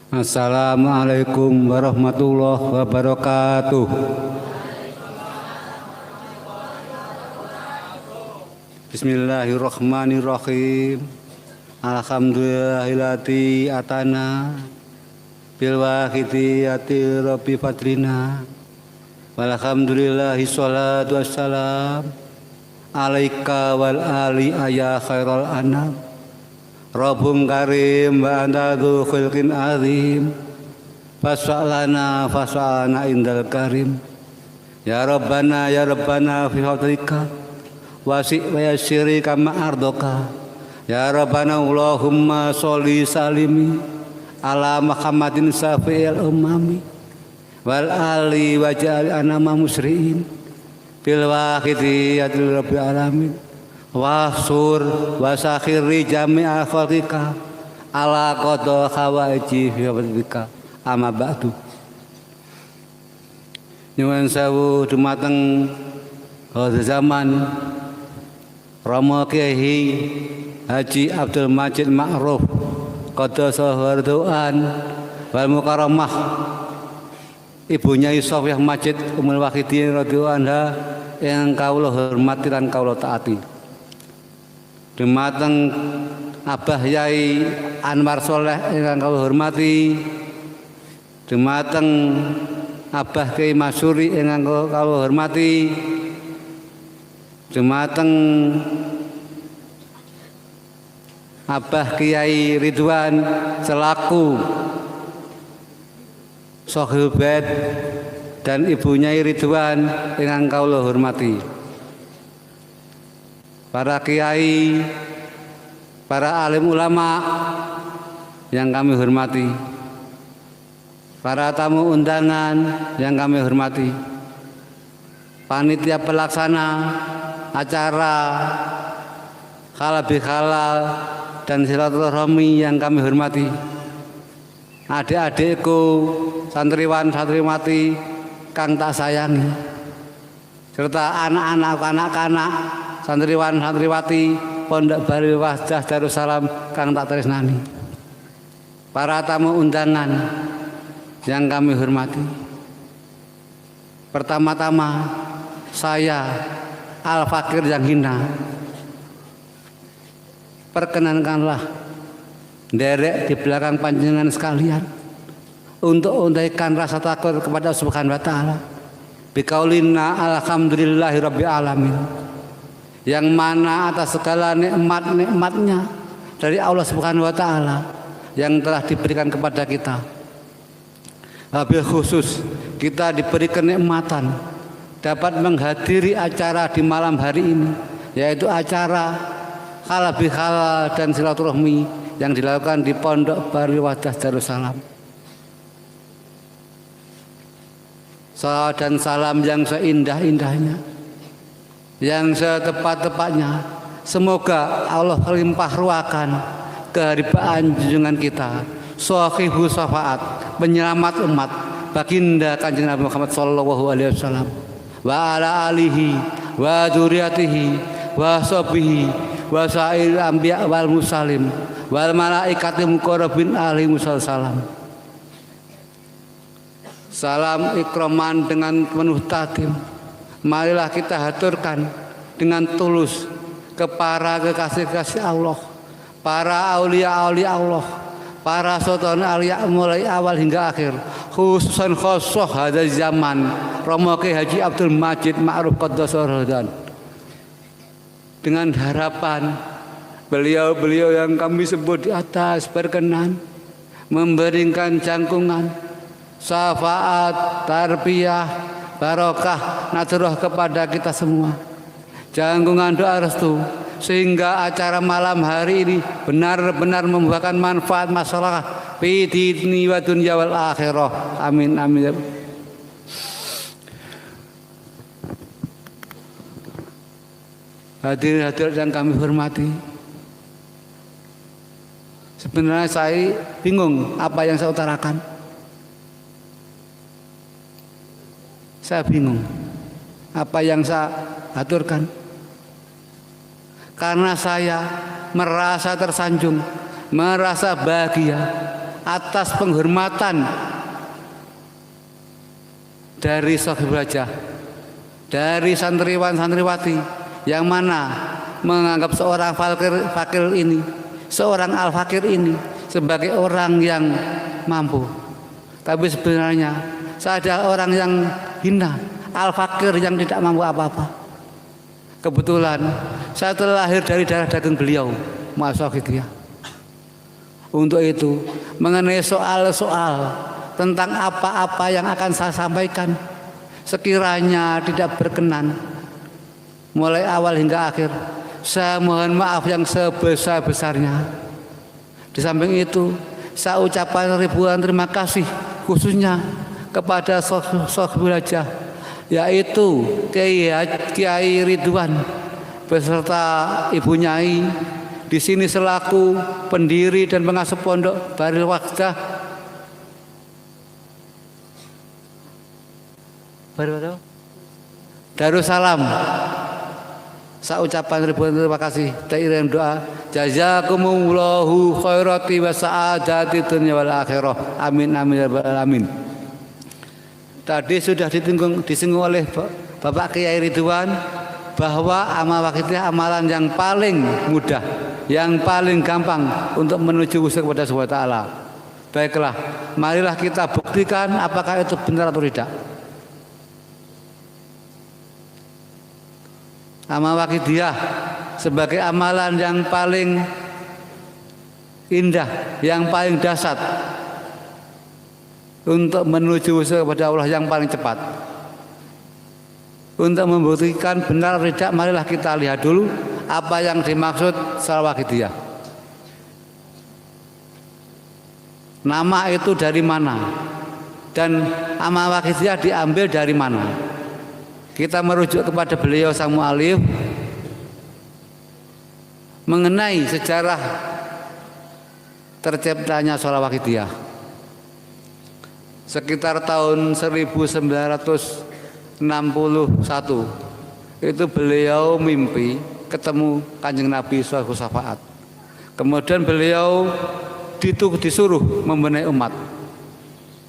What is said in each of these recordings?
Assalamualaikum warahmatullahi wabarakatuh. Bismillahirrahmanirrahim. Alhamdulillahillati atana bil wahidiyati rabbi fadlina. Walhamdulillahi sholatu wassalam alaika wal ali ya khairal anam. Rabbun karim wa anta dzu khulqin azim. Fas'alana indal karim. Ya Rabbana fi fadlika wasi' wa yassiri kama ardoka. Ya Rabbana Allahumma sholli salimi ala Muhammadin safi'il umami wal ali wa ja'al anama musri'in bil wahidiyati rabbil alamin wasur wasakhiri jami'a khalqika ala qada khawaiji fi fadlika amma ba'du. Nyuwun sewu dumateng zaman Rama Kiai Haji Abdul Majid Ma'ruf Qaddasa Wardu'an wal Mukarramah Ibunya Sofiah Majid Umul Wahidin radhiyallahu anha yang kawula hormati lan kawula taati. Dumateng Abah Yai Anwar Soleh yang kawula hormati. Dumateng Abah Kiai Masuri yang kawula hormati. Dumateng Abah Kiai Ridwan selaku Sohil Bed dan ibunya Ridwan yang kawula hormati. Para kiai, para alim ulama yang kami hormati, para tamu undangan yang kami hormati, panitia pelaksana acara halal bihalal dan silaturahmi yang kami hormati, adik-adikku, santriwan santriwati kang tak sayangi, serta anak-anak kanak-kanak santriwan santriwati Pondok Baru Wahdah Darussalam kang tak tresnani, para tamu undangan yang kami hormati. Pertama-tama saya Al-Fakir yang hina, perkenankanlah derek di belakang panjenengan sekalian untuk undaikan rasa takut kepada Subhanahu wa taala biqaulina alhamdulillahi rabbil alamin, yang mana atas segala nikmat-nikmatnya dari Allah Subhanahu wa taala yang telah diberikan kepada kita. Wabil khusus kita diberi kenikmatan dapat menghadiri acara di malam hari ini, yaitu acara halal bihalal dan silaturahmi yang dilakukan di Pondok Baru Wahdah Darussalam. Salawat dan salam yang seindah-indahnya, yang setepat-tepatnya, semoga Allah limpah ruahkan keharibaan junjungan kita, Shahihu Syafaat, penyelamat umat, baginda Kanjeng Nabi Muhammad sallallahu alaihi wasallam, wa ala alihi wa dzurriyyatihi wa sahbihi wa sa'il anbiya wal mursalin wal malaikati muqarrabin alaihi wasallam. Salam ikraman dengan penuh takdim, marilah kita haturkan dengan tulus ke para kekasih-kekasih Allah, para aulia-aulia Allah, para sultan aulia mulai awal hingga akhir, khususan khosoh hadza zaman Rama Kiai Haji Abdul Majid Ma'ruf Qaddasa Wardu'an. Dengan harapan beliau-beliau yang kami sebut di atas berkenan memberikan jangkungan syafaat, tarbiyah, barokah, nasrah kepada kita semua. Jangkungan doa restu sehingga acara malam hari ini benar-benar membuahkan manfaat masalah fi dini wa dunya wal akhirah. Amin amin. Hadirin yang kami hormati, sebenarnya saya bingung apa yang saya utarakan. Saya bingung apa yang saya aturkan, karena saya merasa tersanjung, merasa bahagia atas penghormatan dari Sohibul Hajah, dari santriwan-santriwati yang mana menganggap seorang fakir ini, seorang al-fakir ini sebagai orang yang mampu. Tapi sebenarnya saya ada orang yang hina, al-fakir yang tidak mampu apa-apa. Kebetulan saya terlahir dari darah daging beliau, Masyaallah. Untuk itu, mengenai soal-soal tentang apa-apa yang akan saya sampaikan, sekiranya tidak berkenan mulai awal hingga akhir, saya mohon maaf yang sebesar-besarnya. Di samping itu, saya ucapkan ribuan terima kasih khususnya kepada Sohibul Hajah, yaitu Kiai Ridwan beserta Ibu Nyai di sini selaku pendiri dan pengasuh pondok Darul Wahdah Darussalam. Saya ucapkan ribuan terima kasih dan doa jazakumullahu khairati wa sa'adati dunya wal akhirah. Amin amin ya rabbal alamin. Tadi sudah disinggung oleh Bapak Kiai Ridwan bahwa amal wakitnya amalan yang paling mudah, yang paling gampang untuk menuju usaha kepada Subhanahu wa taala. Baiklah, marilah kita buktikan apakah itu benar atau tidak. Amal wakidiyah sebagai amalan yang paling indah, yang paling dasar untuk menuju kepada Allah yang paling cepat. Untuk membuktikan benar atau tidak, marilah kita lihat dulu apa yang dimaksud salat wakidiyah. Nama itu dari mana dan amal wakidiyah diambil dari mana? Kita merujuk kepada beliau sang mu'alif mengenai sejarah terciptanya sholat wakidiyah. Sekitar tahun 1961 itu beliau mimpi ketemu Kanjeng Nabi Shallallahu Alaihi Wasallam. Kemudian beliau disuruh membenahi umat.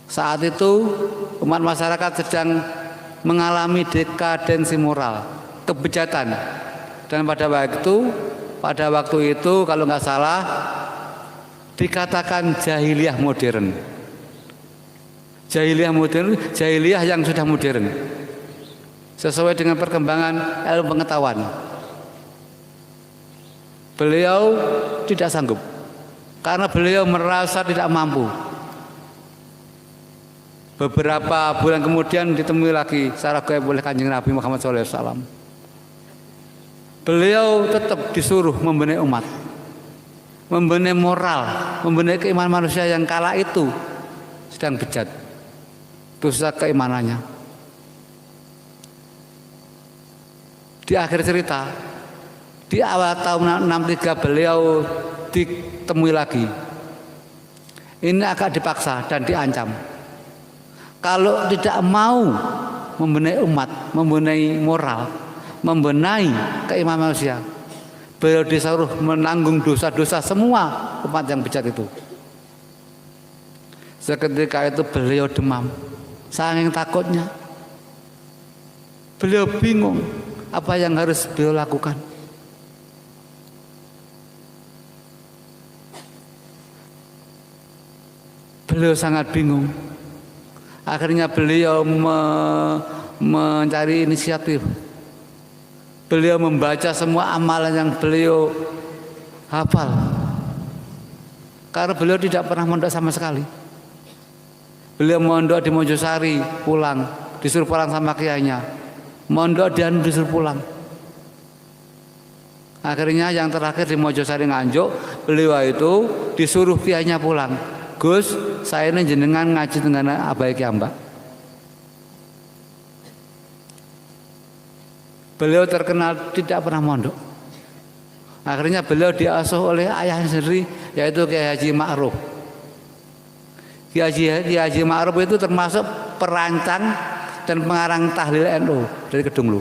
Saat itu umat masyarakat sedang mengalami dekadensi moral, kebejatan, dan pada waktu itu kalau nggak salah dikatakan jahiliyah modern. Jahiliyah modern, jahiliyah yang sudah modern, sesuai dengan perkembangan ilmu pengetahuan. Beliau tidak sanggup karena beliau merasa tidak mampu. Beberapa bulan kemudian ditemui lagi secara gaib oleh Kanjeng Nabi Muhammad SAW. Beliau tetap disuruh membenahi umat, membenahi moral, membenahi keimanan manusia yang kala itu sedang bejat, dosa keimanannya. Di akhir cerita, di awal tahun 63 beliau ditemui lagi. Ini agak dipaksa dan diancam. Kalau tidak mau membenahi umat, membenahi moral, membenahi keimanan manusia, beliau disuruh menanggung dosa-dosa semua umat yang bejat itu. Seketika itu beliau demam, saking takutnya. Beliau bingung apa yang harus beliau lakukan. Beliau sangat bingung. Akhirnya beliau mencari inisiatif. Beliau membaca semua amalan yang beliau hafal. Karena beliau tidak pernah mondok sama sekali. Beliau mondok di Mojosari, pulang, disuruh pulang sama kiainya. Mondok dan disuruh pulang. Akhirnya yang terakhir di Mojosari Nganjuk, beliau itu disuruh kiainya pulang. Gus, saya ini jenengan ngaji dengan abai kiambak. Beliau terkenal tidak pernah mondok. Akhirnya beliau diasuh oleh ayahnya sendiri, yaitu Kiai Haji Ma'ruf. Kiai Haji Ma'ruf itu termasuk perancang dan pengarang tahlil NU dari Kedunglu.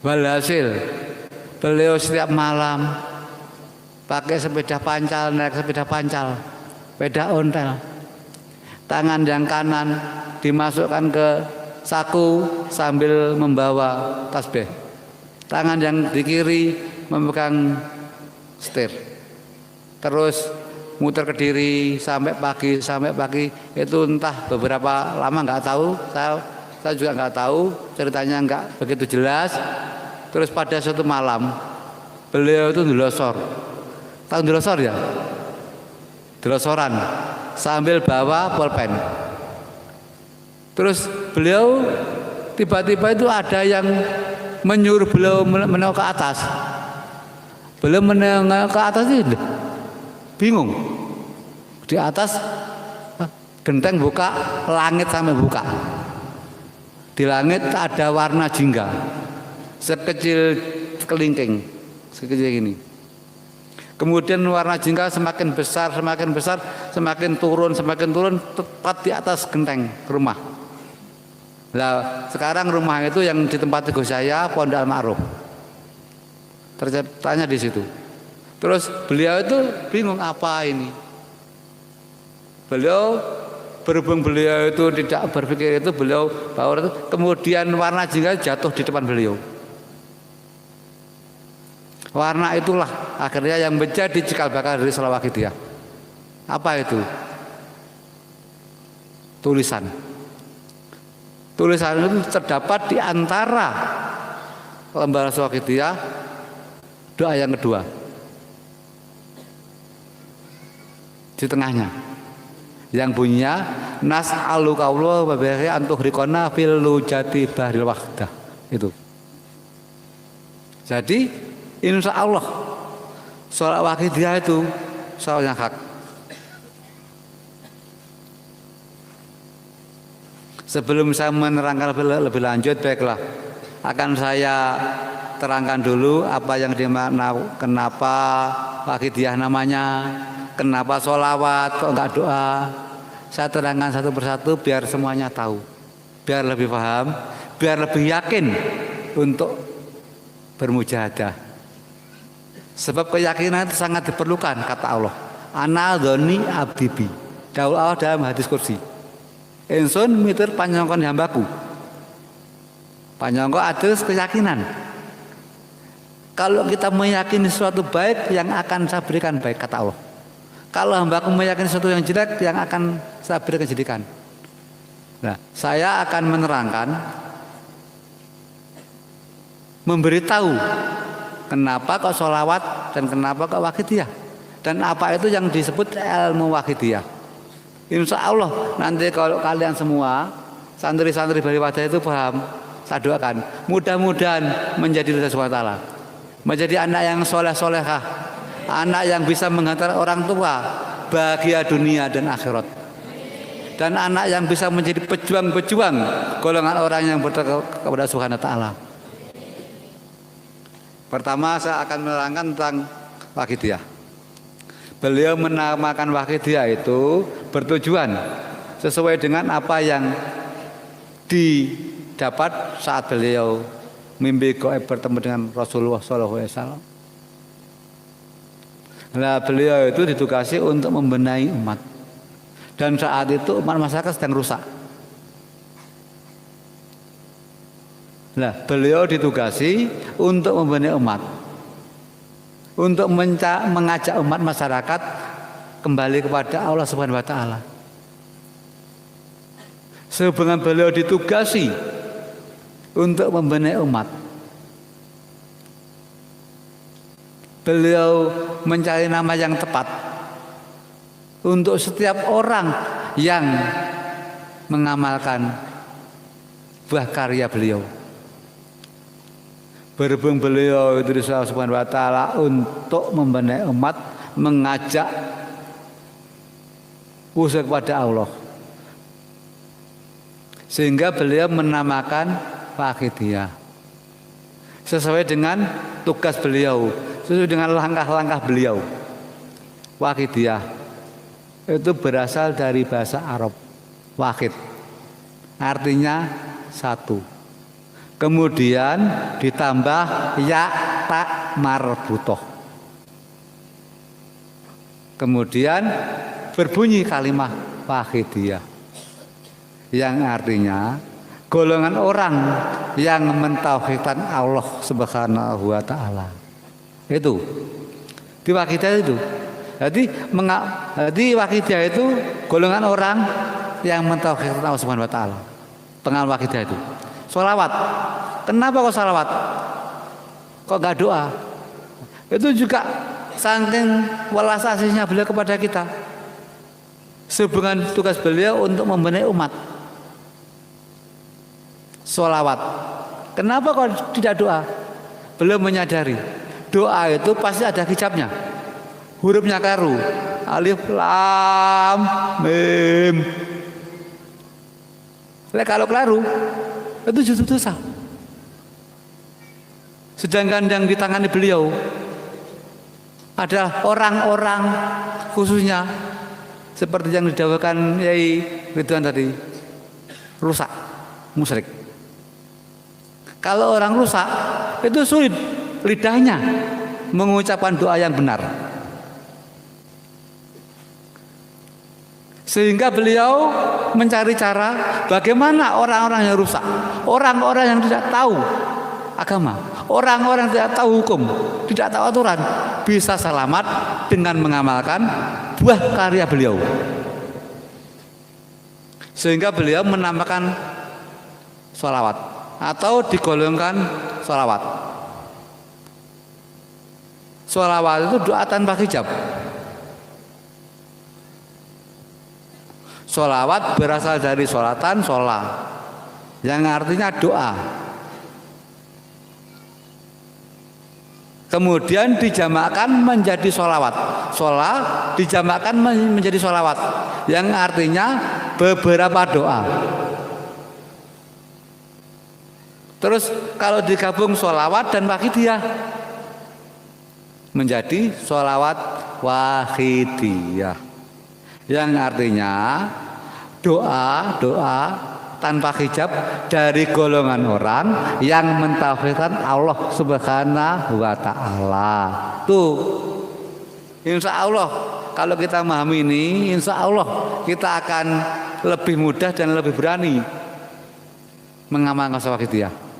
Walhasil beliau setiap malam pakai sepeda pancal, naik sepeda pancal, sepeda ontel. Tangan yang kanan dimasukkan ke saku sambil membawa tasbih. Tangan yang di kiri memegang setir. Terus muter ke diri sampai pagi itu entah beberapa lama nggak tahu, saya juga nggak tahu, ceritanya nggak begitu jelas. Terus pada suatu malam beliau itu ndelosor. Tahu ndelosor ya? Delosoran sambil bawa pulpen. Terus beliau tiba-tiba itu ada yang menyuruh beliau menengok ke atas. Beliau menengok ke atas itu bingung. Di atas genteng buka, langit sampai buka. Di langit ada warna jingga sekecil kelingking, sekecil ini. Kemudian warna jingga semakin besar, semakin turun, tepat di atas genteng rumah. Nah, sekarang rumah itu yang di tempat teguh saya, Pondok Al-Ma'ruf. Terciptanya di situ. Terus beliau itu bingung apa ini. Berhubung beliau itu tidak berpikir itu, beliau bawa itu, kemudian warna jingga jatuh di depan beliau. Warna itulah akhirnya yang menjadi cikal bakal dari Sholawat Wakidiyah. Apa itu? Tulisan. Tulisan itu terdapat di antara lembar Sholawat Wakidiyah, doa yang kedua. Di tengahnya. Yang bunyinya nas'aluka Allah wa bihi antuhrikona fil lujati bahril wahdah. Itu. Jadi insya Allah Sholawat Wakidiyah itu sholawat yang hak. Sebelum saya menerangkan lebih lanjut, baiklah, akan saya terangkan dulu apa yang dimakna, kenapa Wakidiyah namanya, kenapa sholawat kok enggak doa. Saya terangkan satu persatu biar semuanya tahu, biar lebih paham, biar lebih yakin untuk bermujahadah. Sebab keyakinan itu sangat diperlukan, kata Allah. Ana dzoni abdibi. Daul Allah dalam hadis kursi. Insun mitur panyongkon hambaku. Panyongkon adalah keyakinan. Kalau kita meyakini sesuatu baik, yang akan saya berikan baik, kata Allah. Kalau hambaku meyakini sesuatu yang jelek, yang akan saya berikan jelekan. Nah, saya akan menerangkan, memberitahu kenapa kok sholawat dan kenapa kok Wakidiyah, dan apa itu yang disebut ilmu Wakidiyah. Insya Allah nanti kalau kalian semua santri-santri Bali Wadah itu paham, saya doakan mudah-mudahan menjadi ridha SWT, menjadi anak yang soleh-solehah, anak yang bisa menghantar orang tua bahagia dunia dan akhirat, dan anak yang bisa menjadi pejuang-pejuang golongan orang yang bertakwa kepada Subhanahu wa Ta'ala. Pertama saya akan menerangkan tentang Wakidiyah. Beliau menamakan Wakidiyah itu bertujuan sesuai dengan apa yang didapat saat beliau mimpi gaib bertemu dengan Rasulullah SAW. Nah, beliau itu ditugasi untuk membenahi umat. Dan saat itu umat masyarakat sedang rusak. Nah, beliau ditugasi untuk membenahi umat, untuk mengajak umat masyarakat kembali kepada Allah Subhanahu wa Ta'ala. Sehubungan beliau ditugasi untuk membenahi umat, beliau mencari nama yang tepat untuk setiap orang yang mengamalkan buah karya beliau. Berhubung beliau itu di Allah Subhanahu wa Ta'ala untuk membenahi umat, mengajak usaha kepada Allah, sehingga beliau menamakan Wakidiyah sesuai dengan tugas beliau, sesuai dengan langkah-langkah beliau. Wakidiyah itu berasal dari bahasa Arab wakid, artinya satu. Kemudian ditambah ya tak marbutoh. Kemudian berbunyi kalimat wahidiyah yang artinya golongan orang yang mentauhidkan Allah Subhanahu wa taala. Itu di wakidiyah itu. Jadi wakidiyah itu golongan orang yang mentauhidkan Allah Subhanahu wa taala. Pengal wakidiyah itu. Sholawat. Kenapa kok sholawat? Kok enggak doa? Itu juga saking welas asihnya beliau kepada kita. Sehubungan tugas beliau untuk membenahi umat. Sholawat. Kenapa kok tidak doa? Beliau menyadari doa itu pasti ada hijabnya. Hurufnya keliru. Alif lam mim. Kalau keliru itu justru dosa. Sedangkan yang ditangani beliau adalah orang-orang khususnya seperti yang didakwakan Yai Ridwan tadi, rusak, musyrik. Kalau orang rusak itu sulit lidahnya mengucapkan doa yang benar. Sehingga beliau mencari cara bagaimana orang-orang yang rusak, orang-orang yang tidak tahu agama, orang-orang yang tidak tahu hukum, tidak tahu aturan, bisa selamat dengan mengamalkan buah karya beliau. Sehingga beliau menamakan sholawat atau digolongkan sholawat. Sholawat itu doa tanpa hijab. Sholawat berasal dari sholatan, sholat, yang artinya doa. Kemudian dijamakkan menjadi sholawat. Sholat dijamakkan menjadi sholawat, yang artinya beberapa doa. Terus kalau digabung sholawat dan wakidiyah menjadi sholawat wahidiyah, yang artinya doa tanpa hijab dari golongan orang yang mentauhidkan Allah Subhanahu wa taala. Tuh, insya Allah kalau kita memahami ini, insya Allah kita akan lebih mudah dan lebih berani mengamalkan wakidiyah.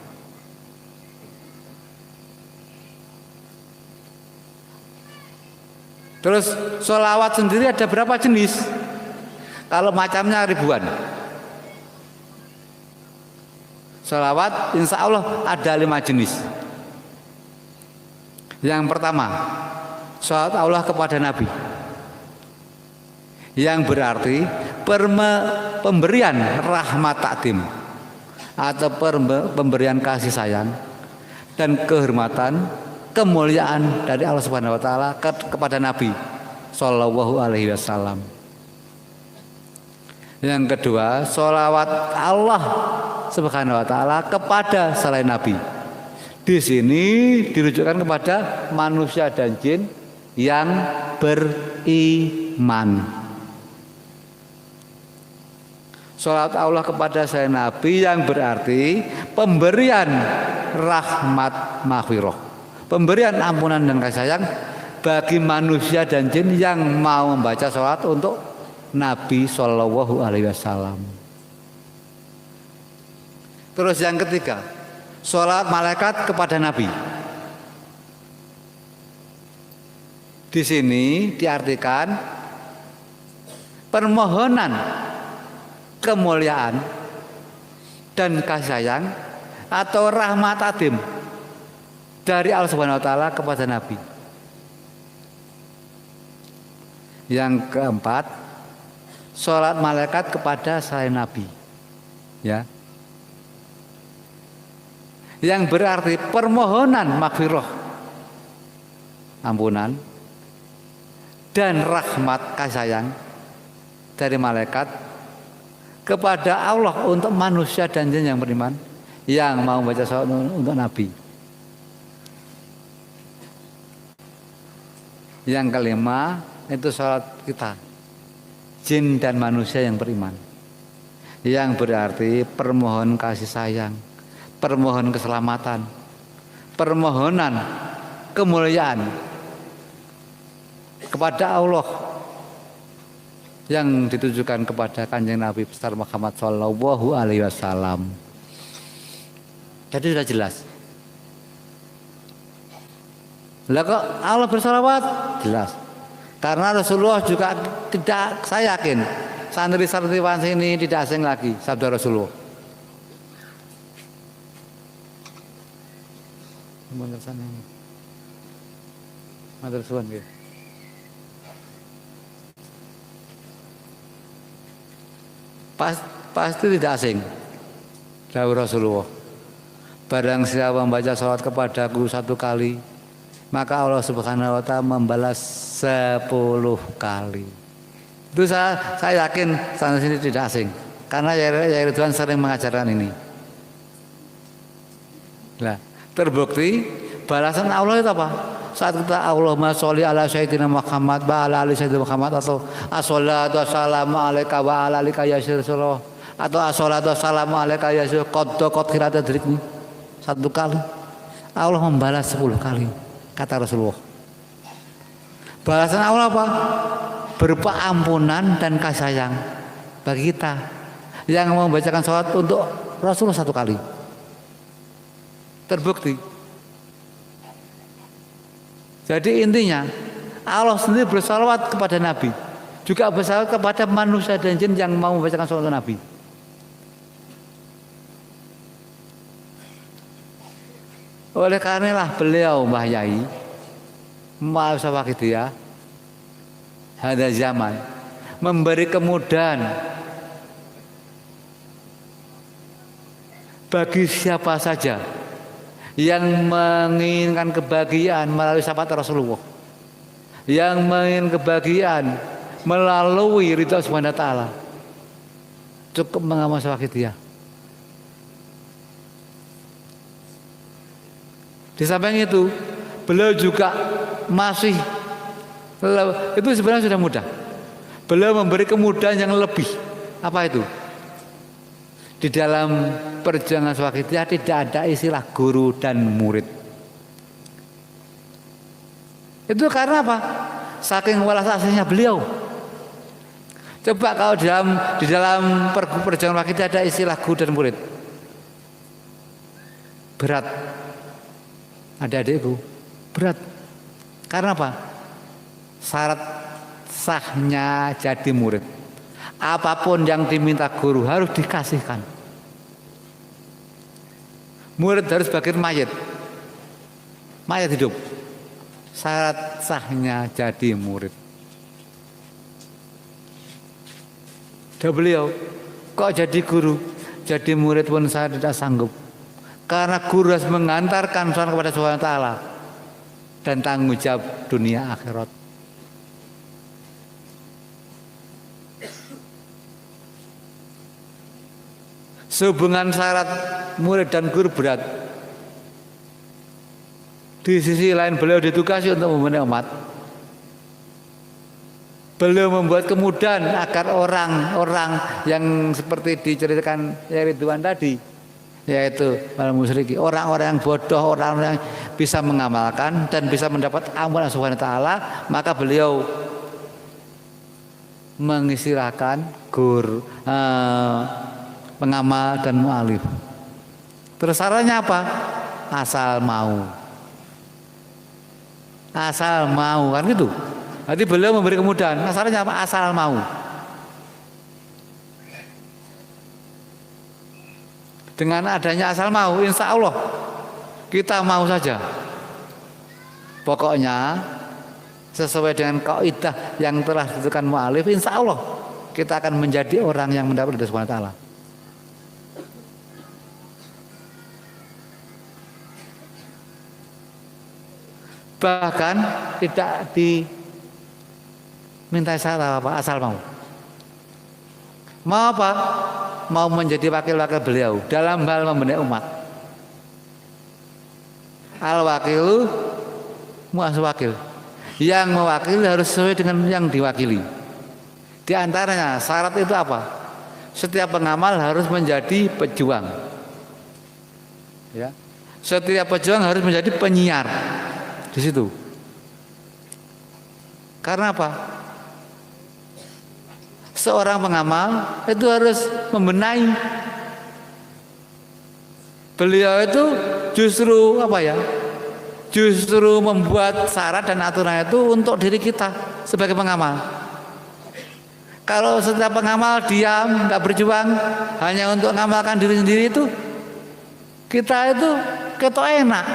Terus sholawat sendiri ada berapa jenis? Kalau macamnya ribuan. Sholawat insya Allah ada 5 jenis. Yang pertama, sholawat Allah kepada Nabi, yang berarti pemberian rahmat takdim atau pemberian kasih sayang dan kehormatan, kemuliaan dari Allah Subhanahu wa taala kepada Nabi sallallahu alaihi wasallam. Yang kedua, sholawat Allah Subhanahu wa taala kepada selain Nabi. Di sini dirujukkan kepada manusia dan jin yang beriman. Sholawat Allah kepada selain Nabi yang berarti pemberian rahmat maghfirah, pemberian ampunan dan kasih sayang bagi manusia dan jin yang mau membaca sholawat untuk Nabi Shallallahu Alaihi Wasallam. Terus yang ketiga, sholawat malaikat kepada Nabi. Di sini diartikan permohonan kemuliaan dan kasih sayang atau rahmat adim dari Allah Subhanahu wa taala kepada Nabi. Yang keempat, sholat malaikat kepada selain Nabi, ya, yang berarti permohonan maghfirah, ampunan dan rahmat kasih sayang dari malaikat kepada Allah untuk manusia dan jin yang beriman yang mau baca sholawat untuk Nabi. Yang kelima itu sholawat kita, jin dan manusia yang beriman, yang berarti permohonan kasih sayang, permohonan keselamatan, permohonan kemuliaan kepada Allah yang ditujukan kepada Kanjeng Nabi besar Muhammad Shallallahu Alaihi Wasallam. Jadi sudah jelas. Lah kok Allah bersalawat? Jelas. Karena Rasulullah juga tidak, saya yakin santri-santriwan sini tidak asing lagi sabda Rasulullah. Matur suwun nggih. Pasti tidak asing dawuh Rasulullah. Barang siapa membaca salawat kepadaku 1 kali, maka Allah Subhanahu wa taala membalas 10 kali. Itu saya yakin sana sini tidak asing. Karena Yai Ridwan sering mengajarkan ini. Nah, terbukti balasan Allah itu apa? Saat kita Allahumma sholli ala sayyidina Muhammad wa ala ali sayyidina Muhammad, atau as-sholatu wassalamu alaika wa ala alika ya Rasulullah, atau as-sholatu wassalamu alaika ya qad khirata dirikni, 1 kali Allah membalas 10 kali, kata Rasulullah. Balasan Allah apa? Berupa ampunan dan kasih sayang bagi kita yang membacakan sholawat untuk Rasulullah 1 kali. Terbukti. Jadi intinya Allah sendiri bersalawat kepada Nabi, juga bersalawat kepada manusia dan jin yang mau membacakan sholawat Nabi. Oleh karenalah beliau Mbah Yai Mu'alif Sawakidiyah hada zaman memberi kemudahan bagi siapa saja yang menginginkan kebahagiaan melalui syafaat Rasulullah, yang menginginkan kebahagiaan melalui ridha Subhanahu wa taala, cukup mengamal Sawakidiyah. Di samping itu, beliau juga masih, itu sebenarnya sudah mudah. Beliau memberi kemudahan yang lebih. Apa itu? Di dalam perjuangan Sawakidiyah tidak ada istilah guru dan murid. Itu karena apa? Saking welas aslinya beliau. Coba kalau di dalam perjuangan Sawakidiyah ada istilah guru dan murid, berat. Adik-adikku, berat. Karena apa? Syarat sahnya jadi murid, apapun yang diminta guru harus dikasihkan. Murid harus bagian mayat hidup. Syarat sahnya jadi murid. Dan beliau, kok jadi guru, jadi murid pun saya tidak sanggup. Karena guru harus mengantarkan seorang kepada Subhanahu wa taala dan tanggung jawab dunia akhirat. Sehubungan syarat murid dan guru berat. Di sisi lain beliau ditugasi untuk membenahi umat. Beliau membuat kemudahan agar orang-orang yang seperti diceritakan Yai Ridwan tadi, yaitu para musyriki, orang-orang yang bodoh, orang-orang yang bisa mengamalkan dan bisa mendapat ampunan Subhanahu wa taala, maka beliau mengistilahkan guru, pengamal dan mu'alif. Terus syaratnya apa? Asal mau kan gitu. Jadi beliau memberi kemudahan. Syaratnya apa? Asal mau. Dengan adanya asal mau, insya Allah kita mau saja. Pokoknya sesuai dengan kaidah yang telah ditentukan mu'alif, insya Allah kita akan menjadi orang yang mendapat ridha Subhanahu wa taala. Bahkan tidak diminta syarat apa, asal mau. Mau apa? Mau menjadi wakil-wakil beliau dalam hal membenahi umat. Al-wakilu mu'as wakil. Yang mewakili harus sesuai dengan yang diwakili. Di antaranya syarat itu apa? Setiap pengamal harus menjadi pejuang. Ya. Setiap pejuang harus menjadi penyiar. Di situ. Karena apa? seorang pengamal itu harus membenahi. Beliau itu justru apa ya? Justru membuat syarat dan aturan itu untuk diri kita sebagai pengamal. Kalau setiap pengamal diam, nggak berjuang, hanya untuk mengamalkan diri sendiri itu, kita itu ketok enak.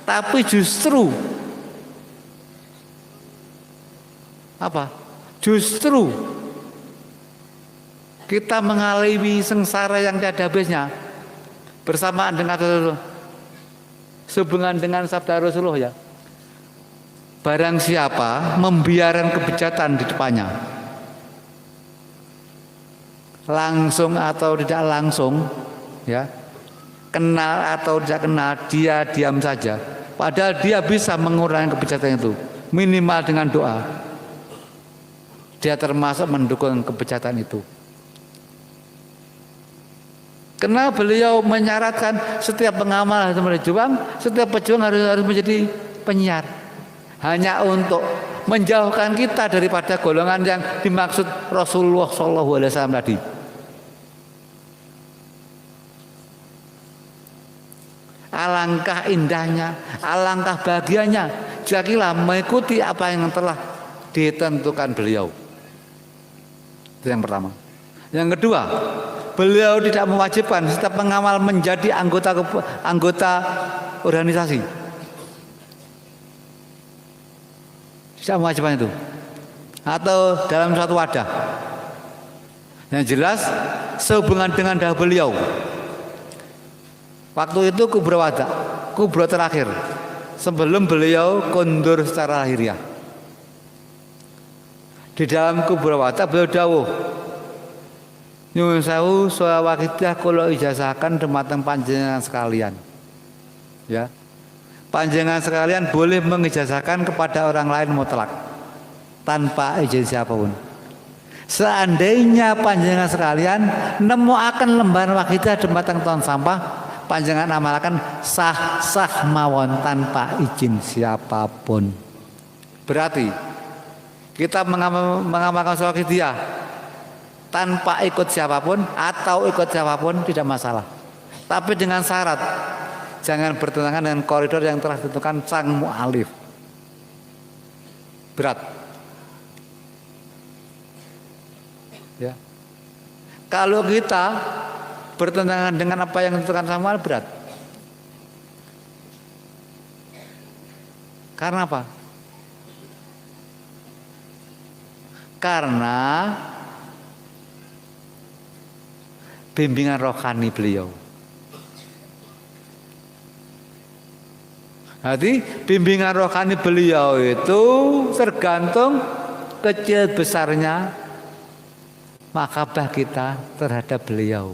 Tapi justru apa? Justru kita mengalami sengsara yang tiada habisnya bersamaan dengan sehubungan dengan sabda Rasulullah ya. Barang siapa membiarkan kebejatan di depannya, langsung atau tidak langsung, ya, kenal atau tidak kenal, dia diam saja. Padahal dia bisa mengurangi kebejatan itu, minimal dengan doa. Dia termasuk mendukung kebejatan itu. Karena beliau menyaratkan setiap pengamal harus berjuang, setiap pejuang harus menjadi penyiar. Hanya untuk menjauhkan kita daripada golongan yang dimaksud Rasulullah SAW tadi. Alangkah indahnya, alangkah bahagianya jika kita mengikuti apa yang telah ditentukan beliau. Itu yang pertama. Yang kedua, beliau tidak mewajibkan setiap pengamal menjadi anggota organisasi. Tidak mewajibkan itu. Atau dalam suatu wadah. Yang jelas sehubungan dengan dahulu beliau. Waktu itu kubro terakhir sebelum beliau kondur secara lahiriah. Di dalam kubro wada beliau dawuh, nyuwun sewu sholawatidiyah kula ijazahkan dumateng panjenengan sekalian. Ya. Panjenengan sekalian boleh mengijazahkan kepada orang lain mutlak tanpa izin siapapun. Seandainya panjenengan sekalian nemu akan lembaran wakidah dumateng tong sampah, panjenengan amalkan sah mawon tanpa izin siapapun. Berarti kita mengamalkan wakidah tanpa ikut siapapun atau ikut siapapun tidak masalah. Tapi dengan syarat jangan bertentangan dengan koridor yang telah ditentukan sang mu'alif. Berat. Ya. Kalau kita bertentangan dengan apa yang ditentukan sang mu'alif, berat. Karena apa? Karena bimbingan rohani beliau. Jadi bimbingan rohani beliau itu tergantung kecil besarnya makabah kita terhadap beliau.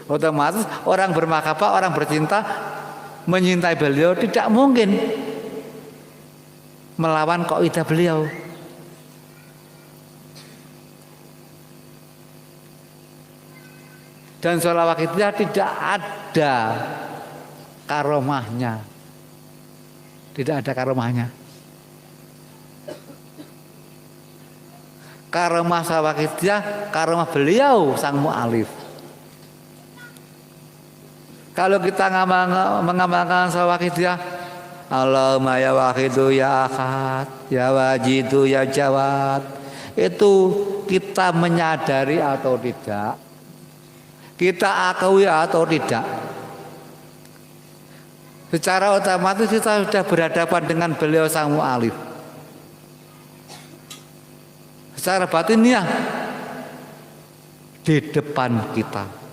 Otomatis orang bermakabah, orang bercinta, menyintai beliau tidak mungkin melawan kaidah beliau. Dan sholawat itu tidak ada karomahnya. Tidak ada karomahnya. Karomah sholawat itu karomah beliau sang mu'alif. Kalau kita mengamalkan sholawat itu Allahumma ya wahidu ya ahad ya wajidu ya jawad, itu kita menyadari atau tidak, kita akui atau tidak, secara otomatis kita sudah berhadapan dengan beliau sang mu'alif. Secara batiniah di depan kita.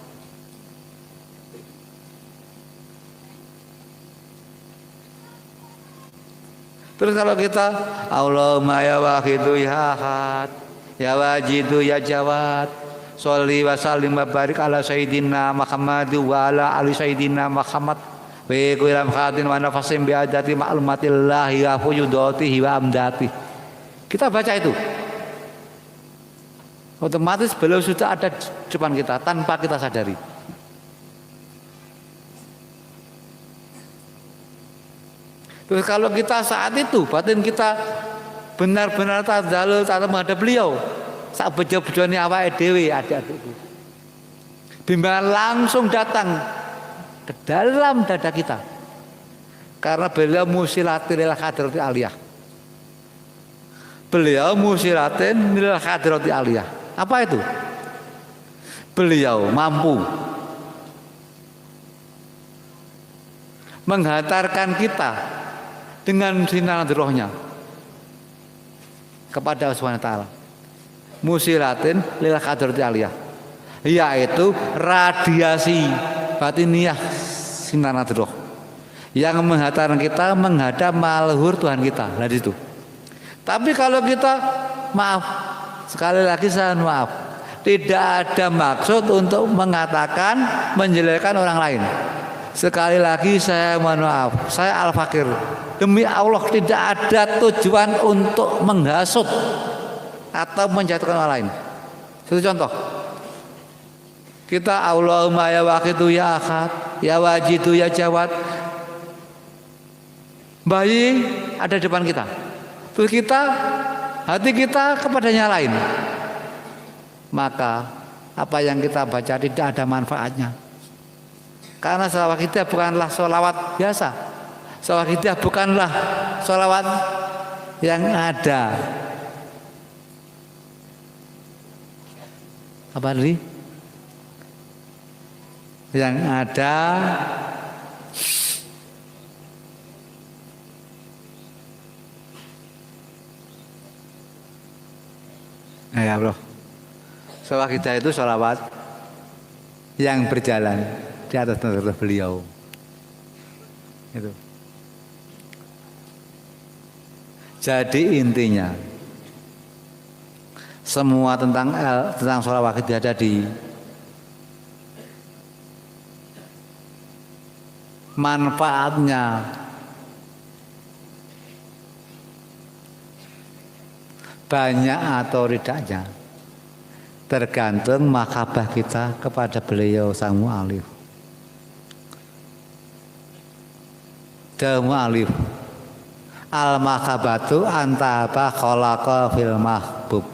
Terus kalau kita Allahumma ya wahidu ya ahad ya wajidu ya jawad sholli wa sallim wa barik ala sayyidina Muhammad wa ala ali sayyidina Muhammad wa kullam khatin wa nafasim bi adati ma'lumatillahi wa fuyudatihi wa amdati. Kita baca itu, otomatis beliau sudah ada di depan kita tanpa kita sadari. Terus kalau kita saat itu batin kita benar-benar tadallul menghadap beliau, sak bejo-bejone awake dhewe adik-adikku. Bimbingan langsung datang ke dalam dada kita. Karena beliau musilatin lil hadrati aliyah. Beliau musilatin lil hadrati aliyah. Apa itu? Beliau mampu menghantarkan kita dengan sinar rohnya kepada Allah Subhanahu wa taala. Musilatin lil hadrati aliyah, yaitu radiasi batiniah sinar roh yang menghantarkan kita menghadap maluhur Tuhan kita. Nah itu. Tapi kalau kita maaf, sekali lagi saya maaf, tidak ada maksud untuk mengatakan menjelekkan orang lain. Sekali lagi saya mohon maaf, saya al-fakir. Demi Allah tidak ada tujuan untuk menghasut atau menjatuhkan orang lain. Satu contoh. Kita Allahumma ya waqitu ya ahad, ya wajidu ya jawad. Bayi ada di depan kita. Terus hati kita kepadanya lain. Maka apa yang kita baca tidak ada manfaatnya. Karena sholawat kita bukanlah sholawat biasa. Sholawat kita bukanlah sholawat yang ada. Apa tadi? Yang ada ya bro. Sholawat kita itu sholawat yang berjalan di atas nazar beliau. Itu. Jadi intinya semua tentang sholawat kita ada di manfaatnya banyak atau tidaknya tergantung mahabbah kita kepada beliau sang mu'alif. Mu'alif al-mahabbatu antaba khalaqa fil mahbub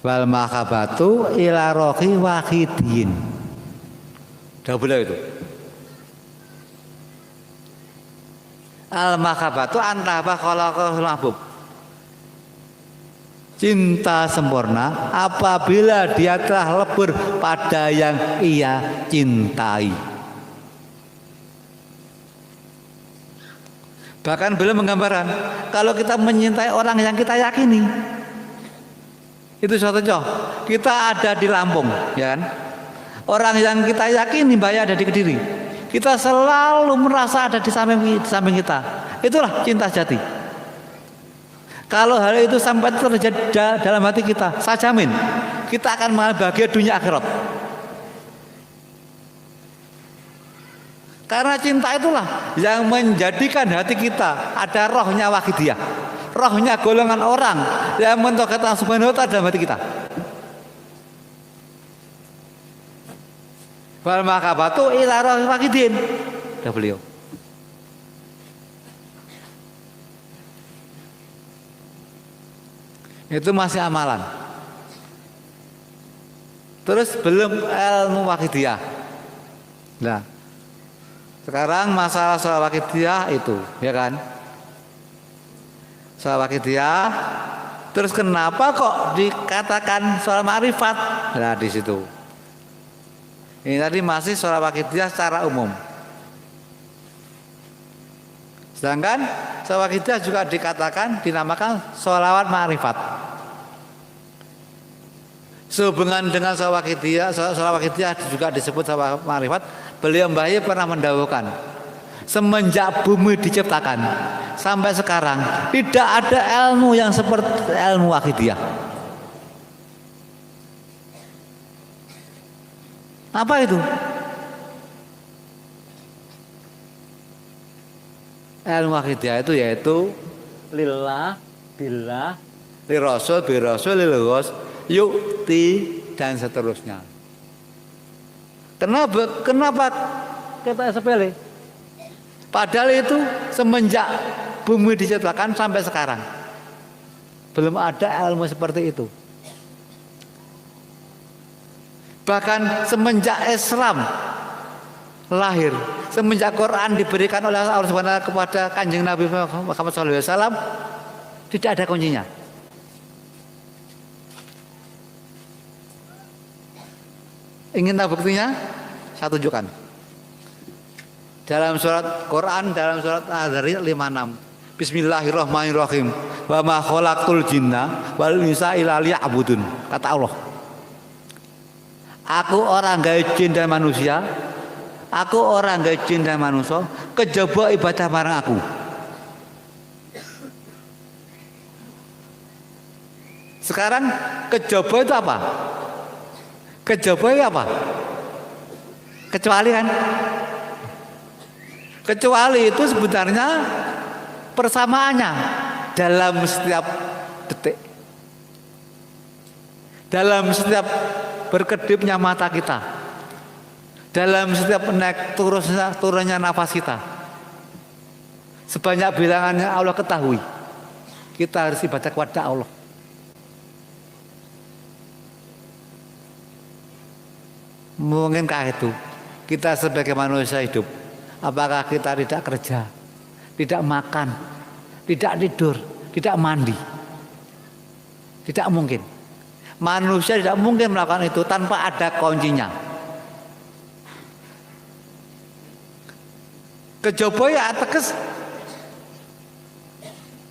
wal mahabbatu ila rohi wahidin. Dah beliau itu al-mahabbatu antaba khalaqa fil mahbub, cinta sempurna apabila dia telah lebur pada yang ia cintai. Bahkan beliau menggambarkan kalau kita mencintai orang yang kita yakini, itu suatu contoh. Kita ada di Lampung, ya kan? Orang yang kita yakini bahaya ada di Kediri, kita selalu merasa ada di samping kita. Itulah cinta sejati. Kalau hal itu sampai terjadi dalam hati kita, saya jamin kita akan bahagia dunia akhirat. Karena cinta itulah yang menjadikan hati kita ada rohnya wahidiyah, rohnya golongan orang yang mentauhidkan Allah Subhanahu wa taala dalam hati kita. Wal mahabbatu ila rohi wahidin. Dah beliau. Itu masih amalan. Terus belum ilmu wahidiyah. Nah, sekarang masalah sholawat wahidiyah itu, ya kan? Sholawat wahidiyah. Terus kenapa kok dikatakan sholawat ma'rifat? Nah, di situ. Ini tadi masih sholawat wahidiyah secara umum. Sedangkan sholawat wahidiyah juga dinamakan sholawat ma'rifat. Sehubungan dengan sholawat wahidiyah juga disebut sholawat ma'rifat. Beliau Mbah pernah mendahulukan semenjak bumi diciptakan sampai sekarang tidak ada ilmu yang seperti ilmu wahidiyah. Apa itu? Ilmu wahidiyah itu yaitu lillah, billah, lirasul, birasul, lilghos, yukti dan seterusnya. Kenapa kita sepele? Padahal itu semenjak bumi diciptakan sampai sekarang. Belum ada ilmu seperti itu. Bahkan semenjak Islam lahir, semenjak Quran diberikan oleh Allah SWT kepada Kanjeng Nabi Muhammad SAW, tidak ada kuncinya. Ingin tahu buktinya? Saya tunjukkan. Dalam surat Quran, dalam surat Al-Zariyat 56. Bismillahirrahmanirrahim. Wa ma khalaqtul jinna wal insa illa liya'budun. Kata Allah. Aku orang gawe jin dan manusia. Aku orang gawe jin dan manusia kejaba ibadah marang aku. Sekarang kejaba itu apa? Kejaba itu apa? Kecuali kan? Kecuali itu sebenarnya persamaannya dalam setiap detik, dalam setiap berkedipnya mata kita, dalam setiap naik turunnya nafas kita, sebanyak bilangannya Allah ketahui. Kita harus ibadah kepada Allah. Mungkinkah itu kita sebagai manusia hidup, apakah kita tidak kerja, tidak makan, tidak tidur, tidak mandi? Tidak mungkin. Manusia tidak mungkin melakukan itu tanpa ada kuncinya. Kejaba ya ateges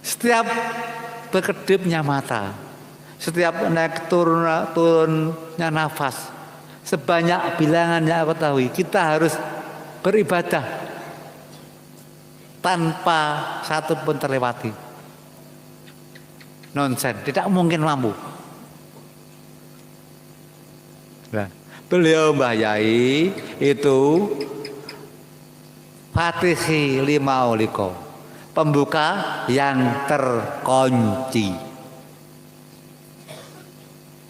setiap berkedipnya mata, setiap naik turunnya nafas, sebanyak bilangan yang aku tahu, kita harus beribadah tanpa satu pun terlewati. Nonsen, tidak mungkin mampu. Nah, beliau Mbah Yai itu Fatihi lima uliko, pembuka yang terkunci.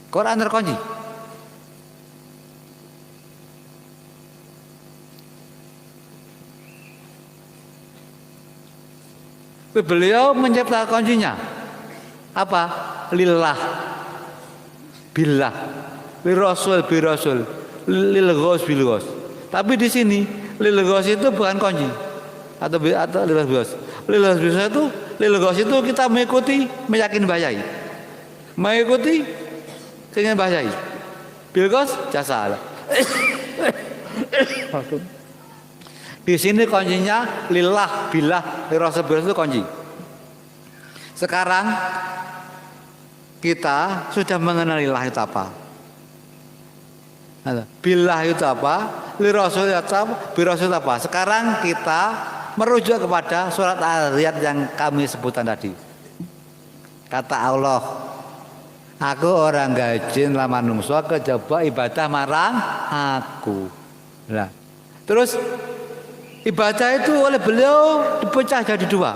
Quran terkunci. Beliau menciptakan kuncinya. Apa? Lillah, billah, lirasul birasul, lilghos bilghos. Tapi di sini lilghos itu bukan kunci atau lilghos bilghos. Lilghos bilghos itu lilghos itu kita mengikuti meyakini bayai, mengikuti keinginan bayai. Bilghos jasa Allah. Di sini kuncinya lillah, billah, lirasul bilghos itu kunci. Sekarang kita sudah mengenali lillah itu apa, billah itu apa, lirasul itu apa, birasul itu apa. Sekarang kita merujuk kepada surat Al-Zariyat yang kami sebutkan tadi. Kata Allah, aku orang gajin lama nungso kejaba ibadah marang aku. Nah, terus ibadah itu oleh beliau dipecah jadi dua.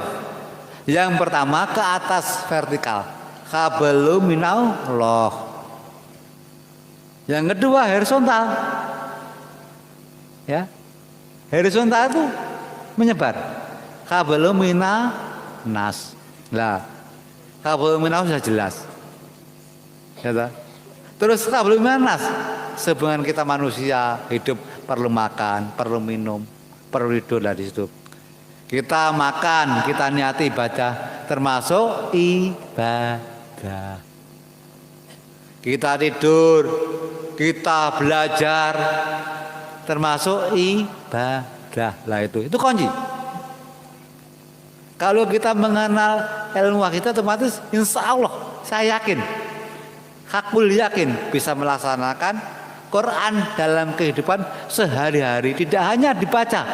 Yang pertama ke atas vertikal, qablu minallah. Yang kedua horizontal. Ya. Horizontal itu menyebar. Qablu minas. Lah, qablu minas sudah jelas. Ya, terus qablu minas, sebenarnya kita manusia hidup perlu makan, perlu minum, perlu tidur lah di situ. Kita makan, kita niati ibadah, termasuk ibadah. Kita tidur, kita belajar, termasuk ibadah. Lah itu kunci. Kalau kita mengenal ilmu kita, otomatis insya Allah saya yakin, hakul yakin bisa melaksanakan Quran dalam kehidupan sehari-hari. Tidak hanya dibaca,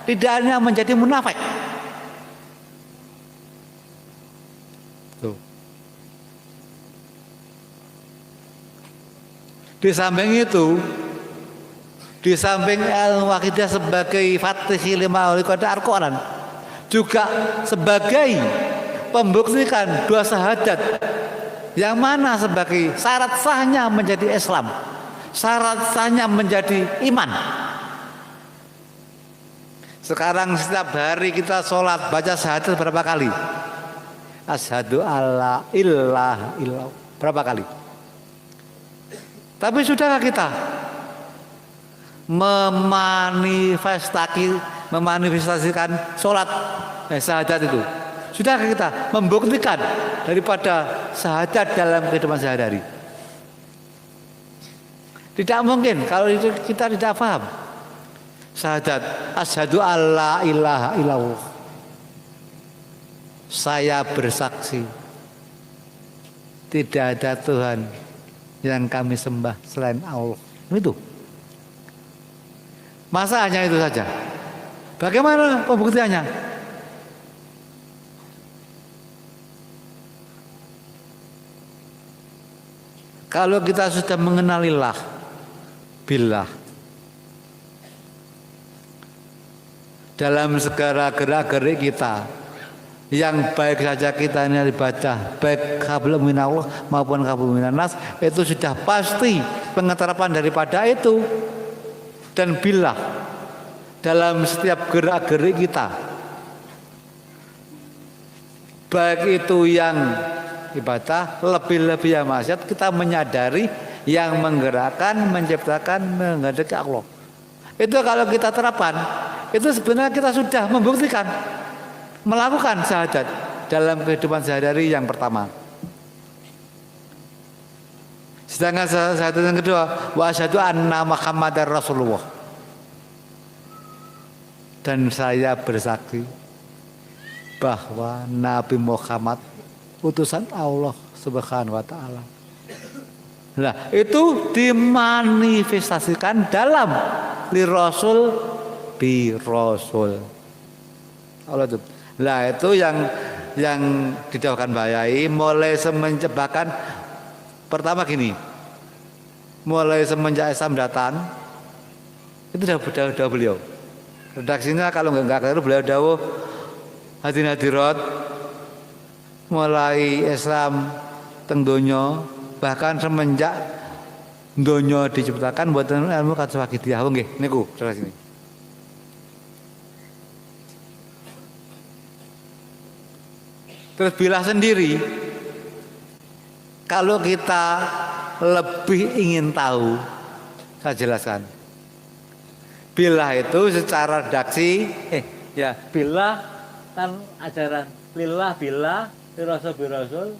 tidak hanya menjadi munafik. Tuh. Di samping itu, di samping ilmu akidah sebagai Fatihi lima uliko Al-Quran, juga sebagai pembuktikan dua syahadat, yang mana sebagai syarat sahnya menjadi Islam, syarat sahnya menjadi iman. Sekarang setiap hari kita sholat baca syahadat berapa kali? asyhadu alla ilaha illallah. Berapa kali? Tapi sudahkah kita memanifestasikan sholat syahadat itu? Sudahkah kita membuktikan daripada syahadat dalam kehidupan sehari-hari? Tidak mungkin kalau itu kita tidak paham. Syahadat asyhadu alla ilaha illallah. Saya bersaksi tidak ada Tuhan yang kami sembah selain Allah. Itu. Masa hanya itu saja? Bagaimana pembuktiannya? Kalau kita sudah mengenalilah billah dalam segala gerak-gerik kita, yang baik saja kita ini ibadah, baik qablun minallah maupun qablun minannas, itu sudah pasti pengeterapan daripada itu. Dan billah dalam setiap gerak-gerik kita, baik itu yang ibadah, lebih-lebih yang maksiat, kita menyadari yang menggerakkan, menciptakan, menghendaki Allah. Itu kalau kita terapkan, itu sebenarnya kita sudah membuktikan melakukan syahadat dalam kehidupan sehari-hari yang pertama. Sedangkan syahadat yang kedua, wa asyhadu anna Muhammadar Rasulullah. Dan saya bersaksi bahwa Nabi Muhammad utusan Allah Subhanahu wa taala. Nah, itu dimanifestasikan dalam li rasul bi rasul. Allah itu. Nah, itu yang didahulukan bayai mulai semenjak, bahkan pertama gini. Mulai semenjak Islam datang itu sudah beliau. Redaksinya kalau enggak keliru beliau dawuh hadin hadirat mulai Islam teng donya, bahkan semenjak donya diciptakan buatan ilmu kados wakidiyah. Nggih niku terus ini. Terus billah sendiri, kalau kita lebih ingin tahu, saya jelaskan. Billah itu secara redaksi, billah kan ajaran lillah billah, lirasul birasul,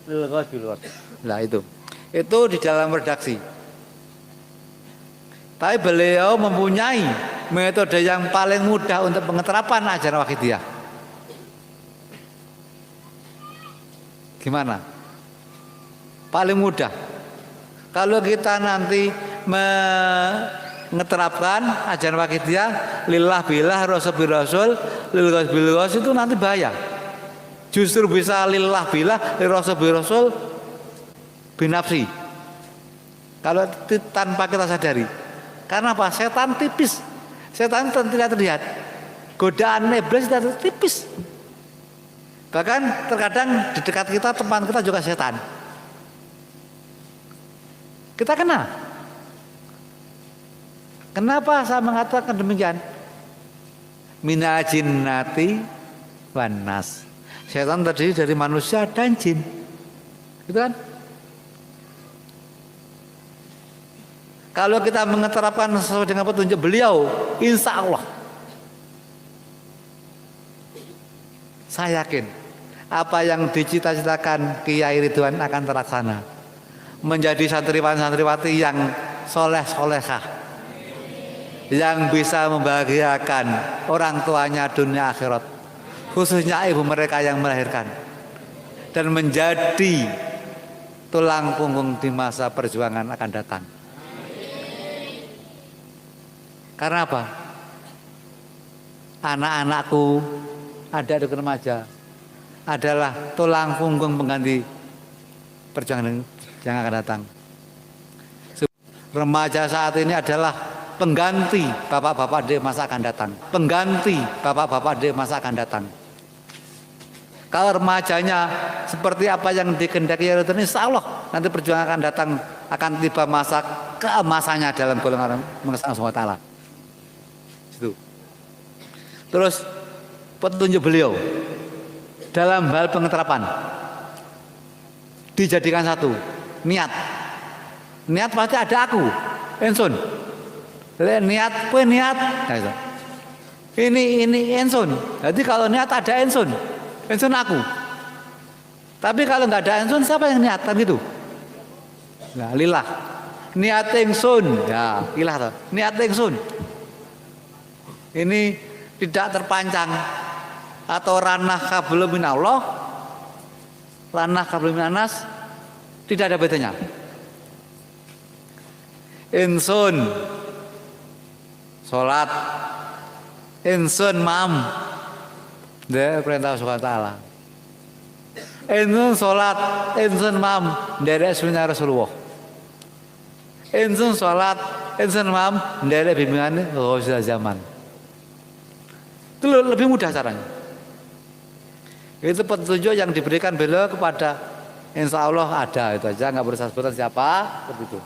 lilghos bilghos. Nah itu di dalam redaksi. Tapi beliau mempunyai metode yang paling mudah untuk pengeterapan ajaran wakidiyah. Gimana? Paling mudah. Kalau kita nanti mengeterapkan ajaran wakidiyah lillah billah rasul birasul lilghos bilghos, itu nanti bahaya. Justru bisa lillah billah rasul birasul binafsi. Kalau tanpa kita sadari. Karena apa? Setan tipis. Setan tidak terlihat. Godaan iblis tidak tipis. Bahkan terkadang di dekat kita, teman kita juga setan. Kita kenal. Kenapa saya mengatakan demikian? Minal jinnati wan nas. Setan terdiri dari manusia dan jin. Gitu kan? Kalau kita mengeterapkan sesuai dengan petunjuk beliau, insya Allah, saya yakin apa yang dicita-citakan Kiai Ridwan akan terlaksana. Menjadi santriwan-santriwati yang soleh-solehah, yang bisa membahagiakan orang tuanya dunia akhirat, khususnya ibu mereka yang melahirkan, dan menjadi tulang punggung di masa perjuangan akan datang. Karena apa? Anak-anakku, adik-adik remaja adalah tulang punggung pengganti perjuangan yang akan datang. Remaja saat ini adalah pengganti bapak-bapak di masa akan datang. Pengganti bapak-bapak di masa akan datang. Kalau remajanya seperti apa yang dikehendaki Allah, insya Allah nanti perjuangan akan datang, akan tiba masa keemasannya dalam golongan mengesahkan SWT. Itu. Terus petunjuk beliau dalam hal pengeterapan dijadikan satu, niat. Niat pasti ada aku, ensun. Niat, kue niat. Nah, itu. Ini ensun. Jadi kalau niat ada ensun aku. Tapi kalau nggak ada ensun, siapa yang niat kan gitu? Nah, lillah. Niat ensun, ya ilah tuh. Niat ensun. Ini tidak terpancang atau ranah qablun minallah, ranah qablun minanas, tidak ada bedanya. Insun salat, insun mam, dari perintah Allah Taala. Insun salat, insun mam, dari sunnah Rasulullah. Insun salat, insun mam, dari bimbingan Rasul zaman. Itu lebih mudah caranya. Itu petunjuk yang diberikan beliau kepada, insya Allah ada itu aja, nggak berusaha sebutan siapa, seperti itu.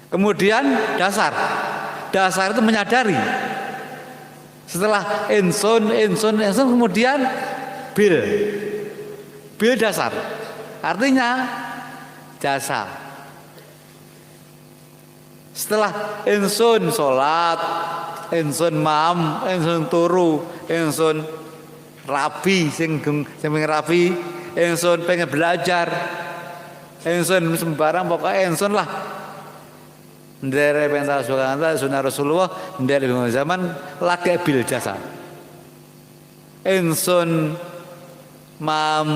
Kemudian dasar itu menyadari. Setelah insun kemudian bil dasar, artinya jasa. Setelah insun sholat, insun mam, insun turu, insun rabi, sing pengen rabi, insun pengen belajar, insun sembarang pokoknya insun lah. Dari perintah sunnah Rasulullah, dari zaman laki bil jasa. Insun mam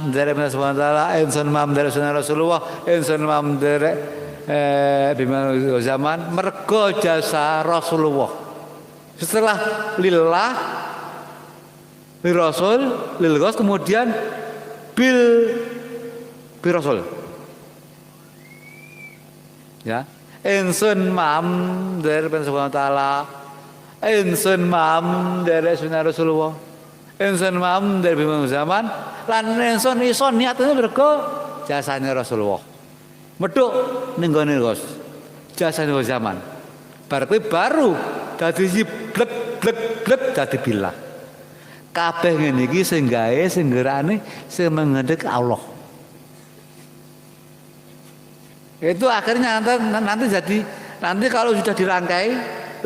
dari perintah sunnah, insun mam dari sunnah Rasulullah, insun mam dari zaman mergo jasa Rasulullah. Setelah lillah, lil Rasul, lil Ghos, kemudian bil Rasul. Ya. Insun mam dari Subhanahu wa taala, insun mam dari sunnah Rasulullah, insun mam dari bimbingan zaman, lan insun ison niatnya mergo jasanya Rasulullah. Meduk ning gone Ghos, jasanya zaman. Baru dadi blek dadi billah. Kabeh ngene iki sing gawe sing gerane sing mengedek Allah. Itu akhirnya nanti jadi, nanti kalau sudah dirangkai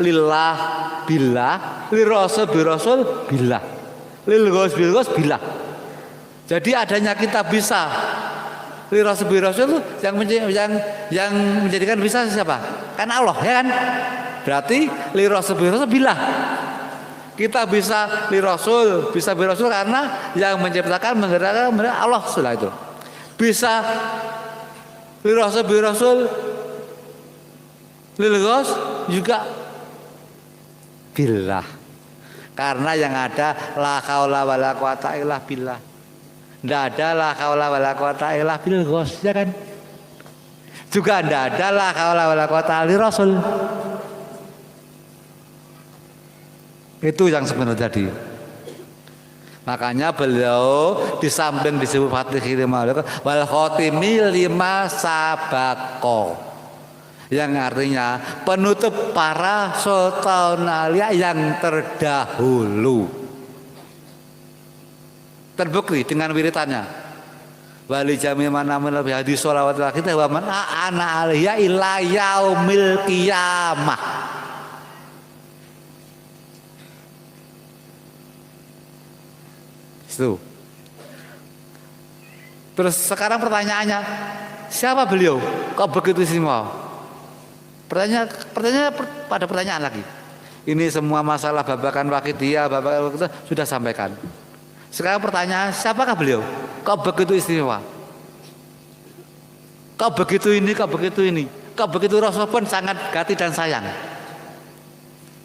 lillah billah, lil rasul bil rasul billah, lil ghos bil ghos billah. Jadi adanya kita bisa lil rasul bil rasul yang menjadikan bisa siapa? Kan Allah, ya kan? Berarti lil rasul bil rasul billah. Kita bisa lil rasul, bisa bil rasul karena yang menciptakan menggerakkan Allah setelah itu. Bisa lil rasul lil ghos juga billah. Karena yang ada la haula wala quwata illa billah. Enggak ada la haula wala quwata illa bil ghos, ya kan? Juga enggak ada la haula wala quwata lil rasul. Itu yang sebenarnya tadi. Makanya beliau di samping disebut Fatihil wal khotimi lima sabako, yang artinya penutup para sultan alia yang terdahulu. Terbukti dengan wiritannya. Wali jami mana lebih hadis sholawat kita wa man ana alaiya ila yaumil qiyamah. Itu. Terus sekarang pertanyaannya, siapa beliau? Kok begitu istimewa? Pertanyaan pada pertanyaan lagi. Ini semua masalah babakan wakidiyah, babakan wakidiyah sudah sampaikan. Sekarang pertanyaan, siapakah beliau? Kok begitu istimewa? Kok begitu ini, kok begitu ini? Kok begitu Rasul pun sangat gati dan sayang?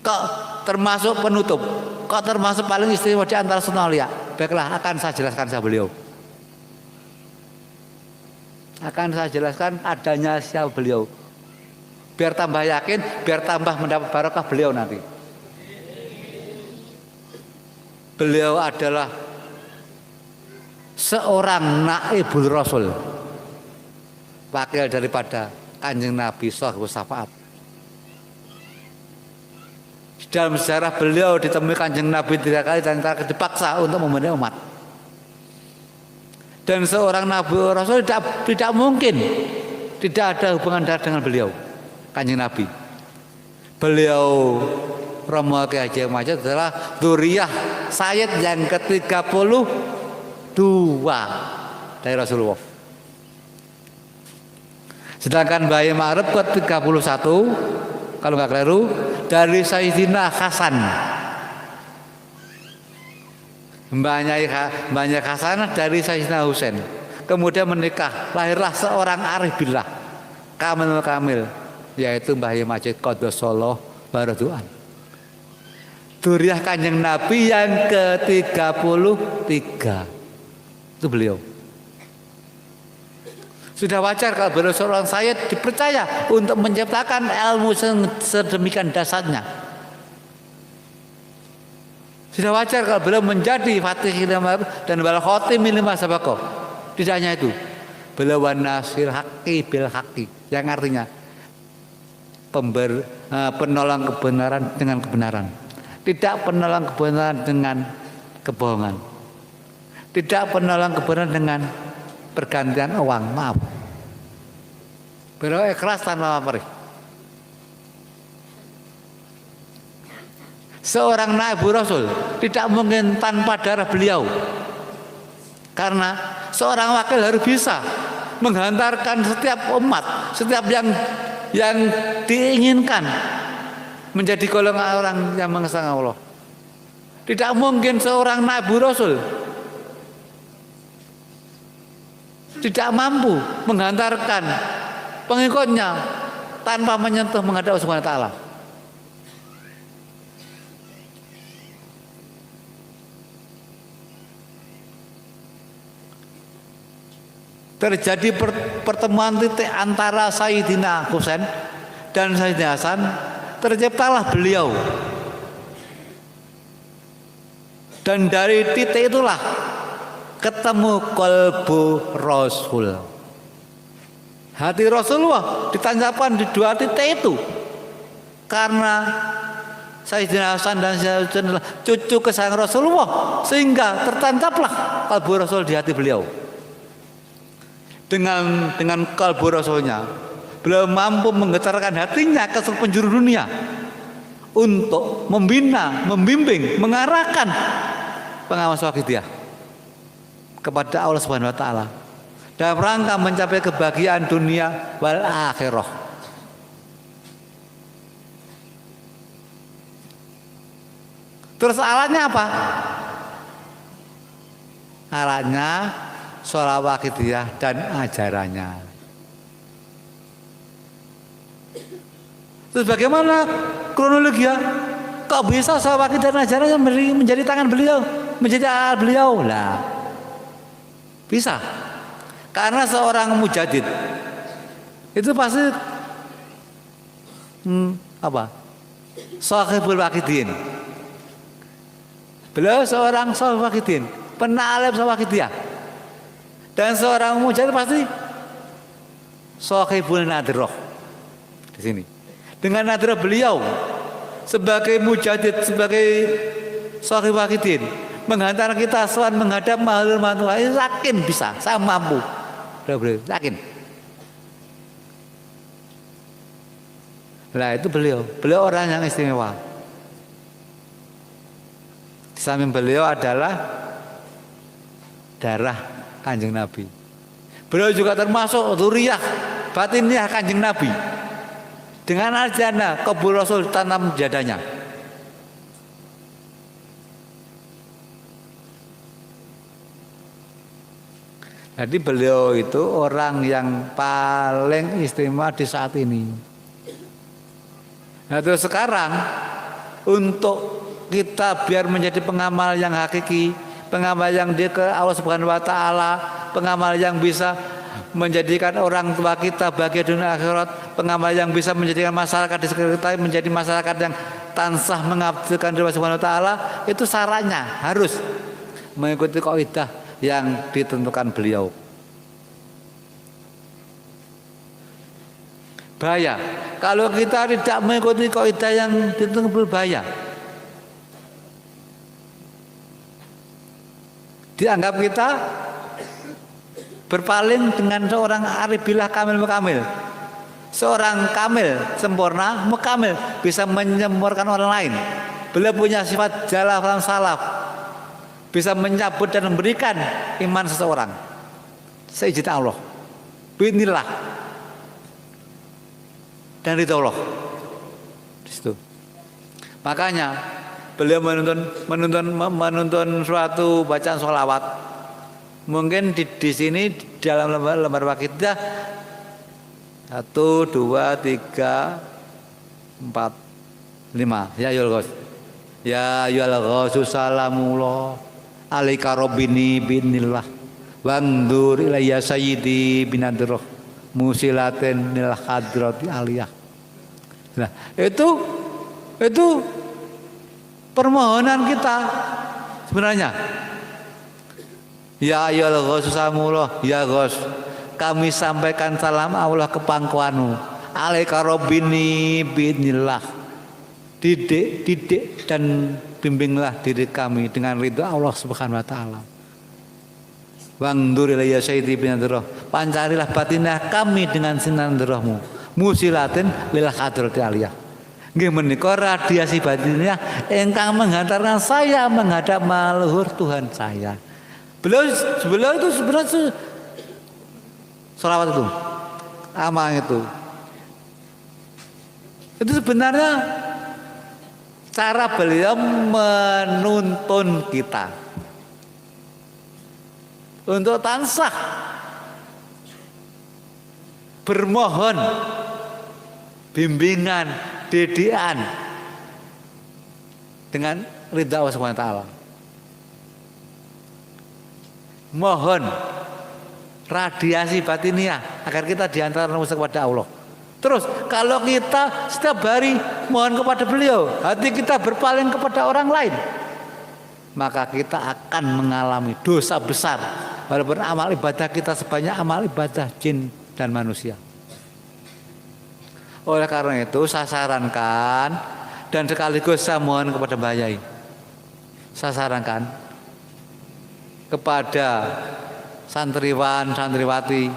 Kok termasuk penutup? Kok termasuk paling istimewa di antara sunnah aulia? Baiklah, akan saya jelaskan sama beliau. Akan saya jelaskan adanya siapa beliau. Biar tambah yakin, biar tambah mendapat barokah beliau nanti. Beliau adalah seorang naibul Rasul, wakil daripada Kanjeng Nabi Shahibul Syafaat. Dalam sejarah beliau ditemui Kanjeng Nabi 3 kali dan dipaksa untuk memenuhi umat. Dan seorang Nabi Rasul tidak mungkin tidak ada hubungan darah dengan beliau, Kanjeng Nabi. Beliau Romo Ki Haji Majid adalah dzurriyyah Sayyid yang ke-32 dari Rasulullah. Sedangkan Bayi Ma'ruf ke-31 kalau nggak keliru dari Sayyidina Hasan. Mbaknya Hasan dari Sayyidina Husain. Kemudian menikah, lahirlah seorang arif billah kamil, yaitu Mbah Yai Majid Qaddasallahu Baradu'an. Dzurriyyah Kanjeng Nabi yang ke-33 itu beliau. Sudah wajar kalau beliau seorang sayyid dipercaya untuk menciptakan ilmu sedemikian dasarnya. Sudah wajar kalau beliau menjadi fatih dan wal khotim lima sabaqah. Tidak hanya itu, beliau nasir haqqi bil haqqi, yang artinya penolong kebenaran dengan kebenaran. Tidak penolong kebenaran dengan kebohongan. Tidak penolong kebenaran dengan pergantian uang, maaf. Beliau ikhlas tanpa pamrih. Seorang Nabi Rasul tidak mungkin tanpa darah beliau. Karena seorang wakil harus bisa menghantarkan setiap umat, setiap yang diinginkan menjadi golongan orang yang mengesang Allah. Tidak mungkin seorang Nabi Rasul tidak mampu menghantarkan pengikutnya tanpa menyentuh menghadap Allah Subhanahu wa taala. Terjadi pertemuan titik antara Sayyidina Husain dan Sayyidina Hasan, terciptalah beliau. Dan dari titik itulah ketemu qalbu Rasul. Hati Rasulullah ditancapkan di dua titik itu. Karena Sayyidina Hasan dan Sayyidina Husain adalah cucu kesayangan Rasulullah, sehingga tertancaplah qalbu Rasul di hati beliau. Dengan kalbu Rasulnya, beliau mampu menggetarkan hatinya ke seluruh penjuru dunia untuk membina, membimbing, mengarahkan pengawas wakidiyah kepada Allah Subhanahu wa taala dalam rangka mencapai kebahagiaan dunia wal akhirah. Terus alatnya apa? Alatnya sholat wakidiyah dan ajarannya. Terus bagaimana kronologi ya? Kok bisa sholat wakidiyah dan ajarannya menjadi tangan beliau, menjadi alat beliau? Lah, bisa. Karena seorang mujadid itu pasti shahibul wakidin. Beliau seorang shahibul wakidin, penalib sholat wakidiyah. Dan seorang mujahid pasti shahibul nadroh di sini. Dengan nadroh beliau sebagai mujahid, sebagai shahib wakidin, menghantar kita soal menghadap mahal mantua, yakin bisa, saya mampu. Beliau yakin. Nah itu beliau orang yang istimewa. Di samping beliau adalah darah Kanjeng Nabi. Beliau juga termasuk dzurriyyah batiniah Kanjeng Nabi. Dengan aljana qalbu Rasul tanam jadanya. Jadi beliau itu orang yang paling istimewa di saat ini. Nah terus sekarang untuk kita biar menjadi pengamal yang hakiki, pengamal yang dia ke Allah Subhanahu wa taala, pengamal yang bisa menjadikan orang tua kita bahagia dunia akhirat, pengamal yang bisa menjadikan masyarakat di sekitar kita menjadi masyarakat yang tansah mengabdikan Allah Subhanahu wa taala, itu syaratnya harus mengikuti kaidah yang ditentukan beliau. Bahaya kalau kita tidak mengikuti kaidah yang ditentukan beliau, bahaya. Dianggap kita berpaling dengan seorang aribillah kamil mukamil. Seorang kamil sempurna mukamil bisa menyempurnakan orang lain. Beliau punya sifat jalaf dan salaf, bisa menyambut dan memberikan iman seseorang seizin Allah, bismillah dan ridha Allah. Di situ. Makanya beliau menuntun suatu bacaan sholawat. Mungkin di sini dalam lembar wakidah 1, 2, 3, 4, 5. Ya yul Ghos. Ya yul Ghos salamullah alaika rabbini binillah wandur ilayya sayyidi binadroh musilatin nil hadrati aliyah. Nah, itu permohonan kita sebenarnya. Ya ayyuhal Ghos salamullah, ya Ghos, kami sampaikan salam Allah ke pangkuanmu. Alaika rabbini binillah. Didik dan bimbinglah diri kami dengan ridha Allah Subhanahu wa taala. Wangdur ilayya sayyidi binadroh. Pancarilah batinah kami dengan sinar rohmu. Musilatin lil hadrati aliyah. Nggih menika radiasi batinnya ingkang menghantarkan saya menghadap maluhur Tuhan saya. Beliau itu sebenarnya sholawat itu, amal itu sebenarnya cara beliau menuntun kita untuk tansah bermohon bimbingan, didikan dengan ridha Allah Subhanahu wa taala. Mohon radiasi batiniah agar kita diantar manusia kepada Allah. Terus kalau kita setiap hari mohon kepada beliau, hati kita berpaling kepada orang lain, maka kita akan mengalami dosa besar walaupun amal ibadah kita sebanyak amal ibadah jin dan manusia. Oleh karena itu saya sarankan dan sekaligus saya mohon kepada Mbah Yai, saya sarankan kepada santriwan, santriwati,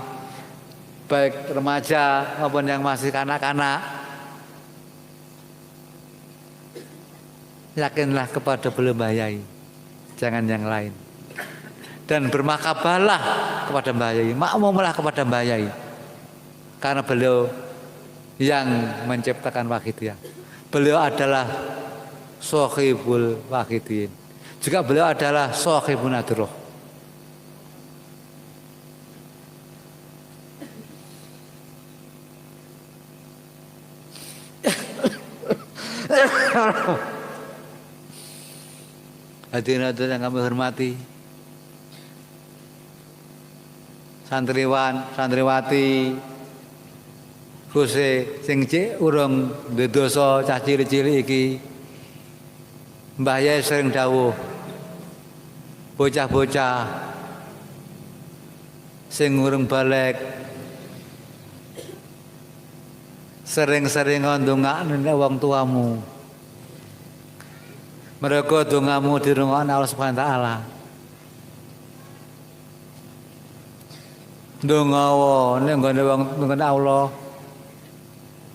baik remaja maupun yang masih kanak-kanak, yakinlah kepada beliau Mbah Yai, jangan yang lain. Dan bermakabahlah kepada Mbah Yai, makmumlah kepada Mbah Yai, karena beliau yang menciptakan Wahidiyah. Beliau adalah Sohibul Wahidin, juga beliau adalah Sohibun Nadroh. Hadirin-hadirin yang kami hormati, santriwan, santriwati, khususnya sing cek urung dosa cah cilik-cilik iki, Mbah Yai sering dawuh, bocah-bocah sing urung balik sering-sering ndongakno wong tuamu. Mereka dongamu dirungokno Allah Subhanahu wa taala. Ndonga nek nggone wong nggone Allah.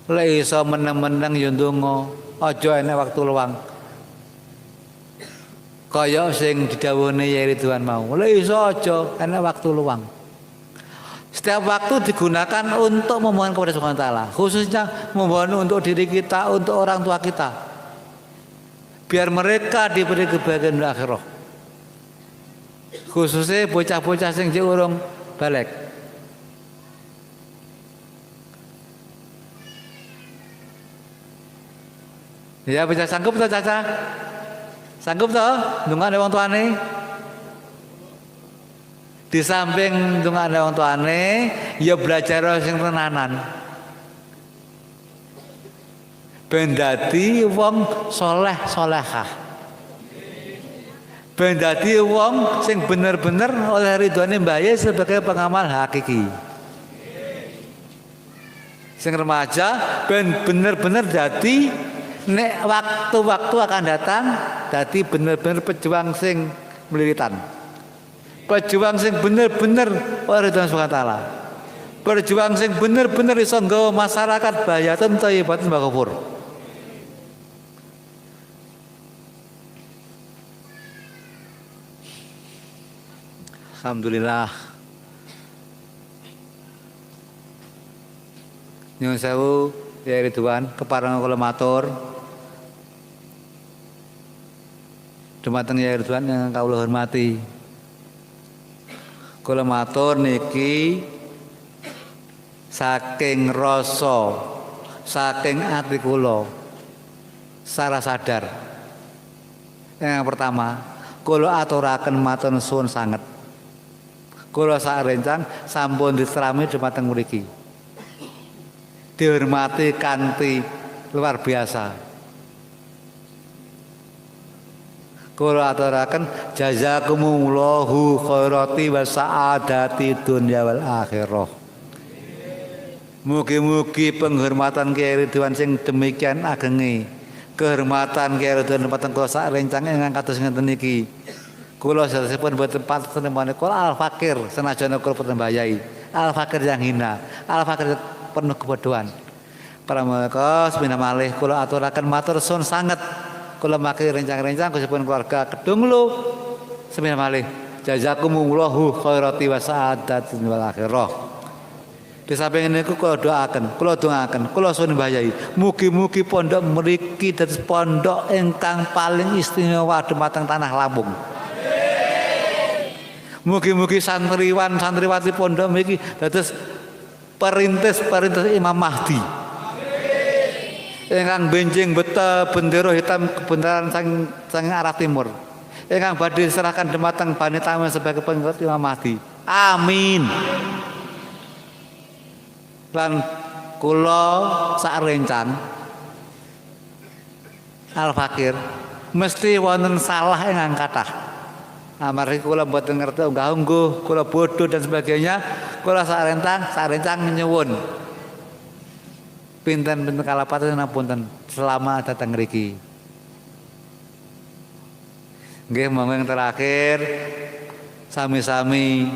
Lek iso meneng-meneng ya ndonga, aja enek waktu luang. Kaya sing didhawuhne Yai Ridwan mau. Lek iso aja enek waktu luang. Setiap waktu digunakan untuk memohon kepada Subhanahu wa taala, khususnya memohon untuk diri kita, untuk orang tua kita. Biar mereka diberi kebahagiaan di akhirah. Khususnya bocah-bocah sing urung balik. Ya bisa sanggup toh Caca? Sanggup toh ndongane wong tuane? Di samping ndongane wong tuane, ya belajar sing tenanan. Ben dadi wong soleh solehah, ben dadi wong sing bener-bener oleh ridwane Mbah Yai sebagai pengamal hakiki. Sing remaja ben bener-bener dadi nek waktu-waktu akan datang dadi bener-bener pejuang sing melilitan. Pejuang sing bener-bener oleh Tuhan Subhanahu wa taala. Berjuang sing bener-bener iso nggawa masyarakat bayatun thayyibatun maghfur. Alhamdulillah. Nyuwun sewu ya Ridwan kepareng kula matur. Dumateng ya Ridwan yang kawula hormati. Kula matur niki saking rasa, saking ati kula secara sadar. Yang pertama, kula aturaken matur suwun sanget. Kula sak rencang sampun diserami dumateng mriki. Dihormati kanthi luar biasa. Kula aturaken jazakumullahu khairati wa sa'adati dunya wal akhirah. Mugi-mugi penghormatan Kyai Ridwan sing demikian agenge, kehormatan Kyai Ridwan dumateng kula sak rencang ingkang kados ngeten iki. Kula sedasipun boten pantes nemoni kula al-fakir senajan kula boten mbayai. Al-fakir yang hina, al-fakir penuh kebodohan. Pramila sepindah malih kula aturaken matur suwun sanget. Kula maki rencang-rencang kusipun keluarga kedung lu sepindah malih. Jazakumullahu khairati wa sa'adatin wal akhirah. Di samping niku kula doaken, kula suwun mbayai. Mugi-mugi pondok mriki dados pondok ingkang paling istimewa dumateng tanah Lampung. Mugi-mugi santriwan santriwati pondok mriki dados perintis Imam Mahdi. Ingkang benjing beta bendera hitam kebenaran sang arah timur. Ingkang badhe diserahkan dumateng Bani Tamim sebagai pengikut Imam Mahdi. Amin. Lan kula sak rencang al-fakir mesti wonten salah ingkang kathah. Amargi kula mboten ngerti unggah-ungguh, kula bodoh dan sebagainya, kula sak rencang nyuwun. Pinten-pinten kalapaten punten selama datang mriki. Nggih monggo yang terakhir sami-sami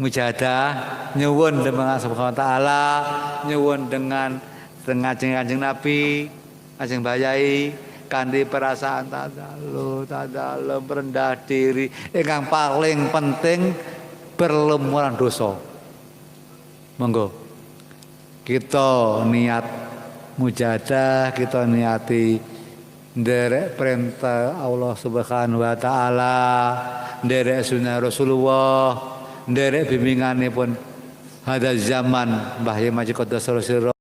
mujahadah nyuwun dengan Subhanahu wa taala, nyuwun dengan Kanjeng Nabi, Kanjeng Bayai kanthi perasaan tadallu merendah diri ingkang paling penting berlumuran dosa. Monggo kita niat mujahadah, kita niati nderek perintah Allah Subhanahu wa taala, nderek sunah Rasulullah, nderek bimbinganipun hadza zaman Mbah Yai Maji Qaddasallahu sirra.